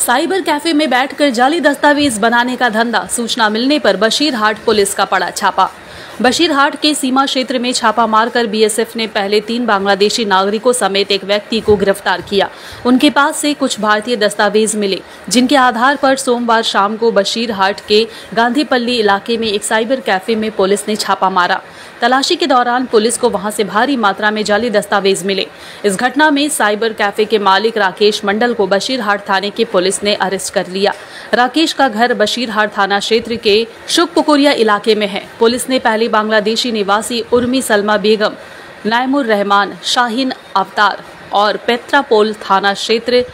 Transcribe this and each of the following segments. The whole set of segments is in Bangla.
साइबर कैफे में बैठकर जाली दस्तावेज बनाने का धंधा। सूचना मिलने पर बशीरहाट पुलिस का पड़ा छापा। बशीरहाट के सीमा क्षेत्र में छापा मारकर बीएसएफ ने पहले 3 बांग्लादेशी नागरिकों समेत एक व्यक्ति को गिरफ्तार किया। उनके पास से कुछ भारतीय दस्तावेज मिले, जिनके आधार पर सोमवार शाम को बशीरहाट के गांधीपल्ली इलाके में एक साइबर कैफे में पुलिस ने छापा मारा। तलाशी के दौरान पुलिस को वहां से भारी मात्रा में जाली दस्तावेज मिले। इस घटना में साइबर कैफे के मालिक राकेश मंडल को बशीरहाट थाने की पुलिस ने अरेस्ट कर लिया। राकेश का घर बशीरहाट थाना क्षेत्र के शुकपुकुरिया इलाके में है। पुलिस ने पहले बांग्लादेशी निवासी उर्मी सलमा बेगम, नायमुर रहमान, शाहीन अवतार और पेत्रापोल थाना क्षेत्र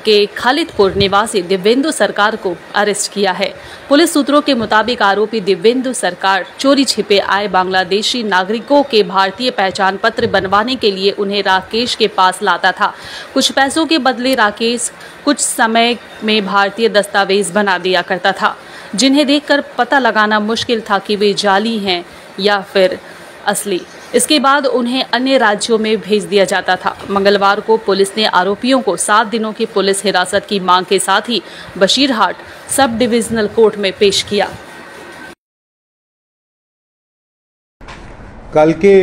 के खालिदपुर निवासी दिव्येंदु सरकार को अरेस्ट किया है। पुलिस सूत्रों के मुताबिक आरोपी दिव्येंदु सरकार चोरी छिपे आए बांग्लादेशी नागरिकों के भारतीय पहचान पत्र बनवाने के लिए उन्हें राकेश के पास लाता था। कुछ पैसों के बदले राकेश कुछ समय में भारतीय दस्तावेज बना दिया करता था, जिन्हें देखकर पता लगाना मुश्किल था कि वे जाली हैं या फिर असली। इसके बाद उन्हें अन्य राज्यों में भेज दिया जाता था। मंगलवार को पुलिस ने आरोपियों को 7 दिनों की पुलिस हिरासत की मांग के साथ ही बशीरहाट सब डिविजनल कोर्ट में पेश किया। कल के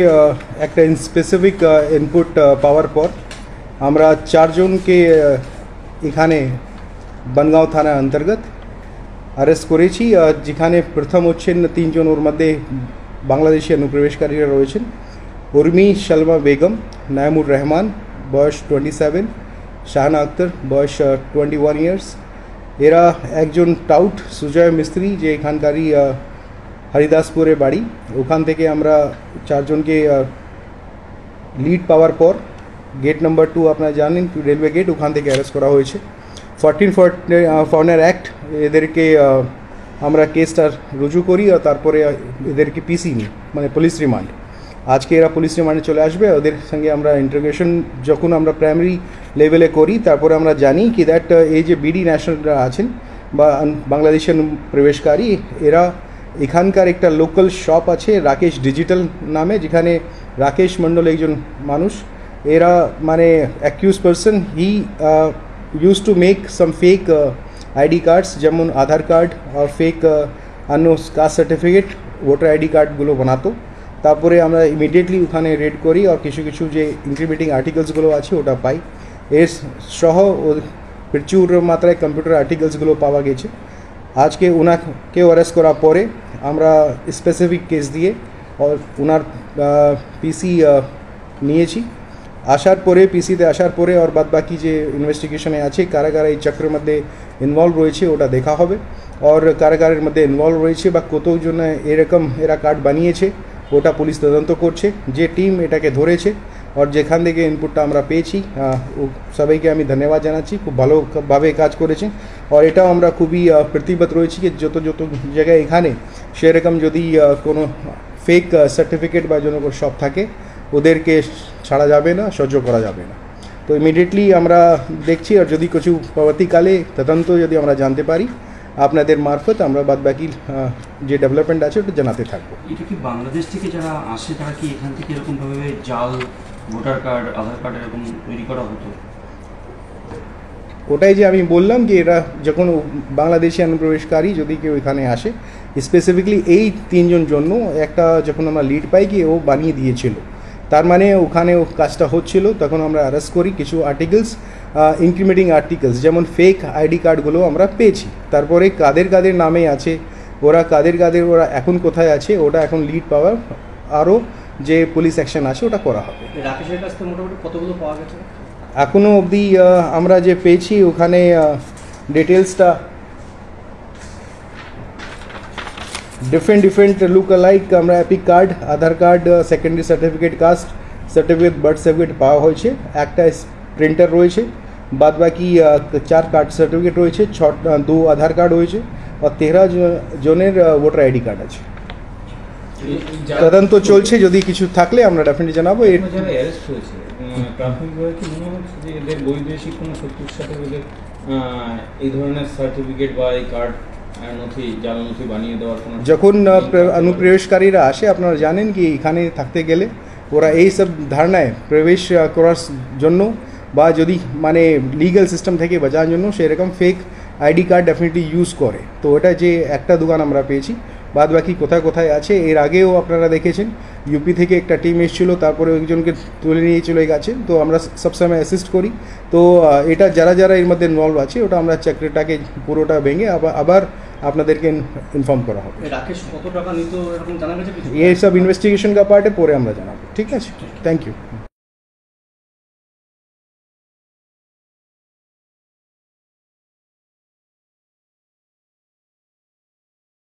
एक स्पेसिफिक इनपुट पावर पर আমরা 4 জনকে এখানে बनगांव थाना अंतर्गत अरेस्ट করেছি, যেখানে প্রথম হচ্ছেন 3 জন, ওর মধ্যে বাংলাদেশি অনুপ্রবেশকারীরা রয়েছেন। উর্মি সলমা বেগম, নায়মুর রহমান বয়স 27, শাহানা আক্তার বয়স 21 ইয়ার্স। এরা একজন টাউট সুজয় মিস্ত্রি, যে এখানকারই হরিদাসপুরে বাড়ি। ওখান থেকে আমরা 4 জনকে লিড পাওয়ার পর গেট নাম্বার 2 আপনারা জানেন রেলওয়ে গেট, ওখান থেকে অ্যারেস্ট করা হয়েছে। 14 ফরেনার অ্যাক্ট এদেরকে আমরা কেসটা রুজু করি আর তারপরে এদেরকে পিসি নিই, মানে পুলিশ রিমান্ড। আজকে এরা পুলিশ রিমান্ডে চলে আসবে। ওদের সঙ্গে আমরা ইন্টারোগেশন যখন আমরা প্রাইমারি লেভেলে করি, তারপরে আমরা জানি কি দ্যাট এই যে বিডি ন্যাশনালরা আছেন বা বাংলাদেশি প্রবেশকারী, এরা এখানকার একটা লোকাল শপ আছে রাকেশ ডিজিটাল নামে, যেখানে রাকেশ মণ্ডল একজন মানুষ। এরা মানে accused person, he used to make some fake ID cards, যেমন আধার কার্ড আর ফেক অন্য কাস্ট সার্টিফিকেট, ভোটার আইডি কার্ডগুলো বানাতো। তারপরে আমরা ইমিডিয়েটলি ওখানে রেড করি আর কিছু কিছু যে ইনক্রিমিনেটিং আর্টিকেলসগুলো আছে ওটা পাই। এর সহ প্রচুর মাত্রায় কম্পিউটার আর্টিকেলসগুলো পাওয়া গেছে। আজকে ওনাকে অ্যারেস্ট করার পরে আমরা স্পেসিফিক কেস দিয়ে ওনার পিসি নিয়েছি। আসার পরে পিসিতে আসার পরে আর বাদ বাকি যে ইনভেস্টিগেশনে আছে কারা কারা এই চক্রের মধ্যে ইনভলভ রয়েছে ওটা দেখা হবে, আর কারাগারের মধ্যে ইনভলভ রয়েছে বা কতজন এরকম এরা কার্ড বানিয়েছে ওটা পুলিশ তদন্ত করছে। যে টিম এটাকে ধরেছে আর যেখান থেকে ইনপুটটা আমরা পেয়েছি সবাইকে আমি ধন্যবাদ জানাচ্ছি, খুব ভালোভাবে কাজ করেছে। আর এটাও আমরা খুবই প্রতিবদ্ধ রয়েছি যে যত জায়গায় এখানে সেরকম যদি কোনো ফেক সার্টিফিকেট বা কোনো সব থাকে ওদেরকে ছাড়া যাবে না, সহ্য করা যাবে না। তো ইমিডিয়েটলি আমরা দেখছি, আর যদি কিছু পরবর্তীকালে তদন্ত যদি আমরা জানতে পারি আপনাদের মারফত আমরা বাদ বাকি যে ডেভেলপমেন্ট আছে ওটা জানাতে থাকবো। এটা কি বাংলাদেশ থেকে যারা আসে তারা কি এখান থেকে এরকমভাবে জাল ভোটার কার্ড, আধার কার্ড এরকম তৈরি করা হতো? ওটাই যে আমি বললাম যে এরা যখন বাংলাদেশি অনুপ্রবেশকারী যদি কেউ এখানে আসে, স্পেসিফিকলি এই 3 জন জন্য একটা যখন আমরা লিড পাই কি ও বানিয়ে দিয়েছিল, তার মানে ওখানে ও কাজটা হচ্ছিল, তখন আমরা অ্যারেস্ট করি। কিছু আর্টিকেলস ইনক্রিমিনেটিং আর্টিকেলস যেমন ফেক আইডি কার্ডগুলো আমরা পেয়েছি। তারপরে কাদের নামে আছে, ওরা ওরা এখন কোথায় আছে ওটা এখন লিড পাওয়ার আরও যে পুলিশ অ্যাকশন আছে ওটা করা হবে। রাকেশের কাছ থেকে মোটামুটি কতগুলো পাওয়া গেছে এখনও অবধি? আমরা যে পেয়েছি ওখানে ডিটেলসটা ডিফারেন্ট লুক অ্যালাইক আমরা EPIC card, Aadhaar card, secondary certificate, caste certificate, birth certificate পাওয়া হয়েছে। একটা প্রিন্টার রয়েছে, বাদ বাকি 4 কার্ড সার্টিফিকেট রয়েছে, 2 আধার কার্ড রয়েছে আর 13 জনের ভোটার আইডি কার্ড আছে। তদন্ত চলছে, যদি কিছু থাকলে আমরা ডেফিনেটলি জানাবো। এই ধরনের সার্টিফিকেট বা এই কার্ড জাল নথি বানিয়ে দেওয়ার কোনো, যখন অনুপ্রবেশকারীরা আসে আপনারা জানেন কি এখানে থাকতে গেলে ওরা এই সব ধারণায় প্রবেশ করার জন্য বা যদি মানে লিগ্যাল সিস্টেম থেকে বাঁচার জন্য সেরকম fake ID card definitely use করে। তো এটা যে একটা দোকান আমরা পেয়েছি, বাদ বাকি কোথায় কোথায় আছে এর আগেও আপনারা দেখেছেন ইউপি থেকে একটা টিম এসেছিলো, তারপরে একজনকে তুলে নিয়ে চলে গেছে। তো আমরা সবসময় অ্যাসিস্ট করি। তো এটা যারা যারা এর মধ্যে ইনভলভ আছে ওটা আমরা চক্রটাকে পুরোটা ভেঙে আবার আপনাদেরকে ইনফর্ম করা হবে। রাকেশ কত টাকা নিত এরকম জানা গেছে কিছু? ये सब इन्वेस्टिगेशन का पार्ट है, পরে আমরা জানাবো। ঠিক আছে, থ্যাংক ইউ।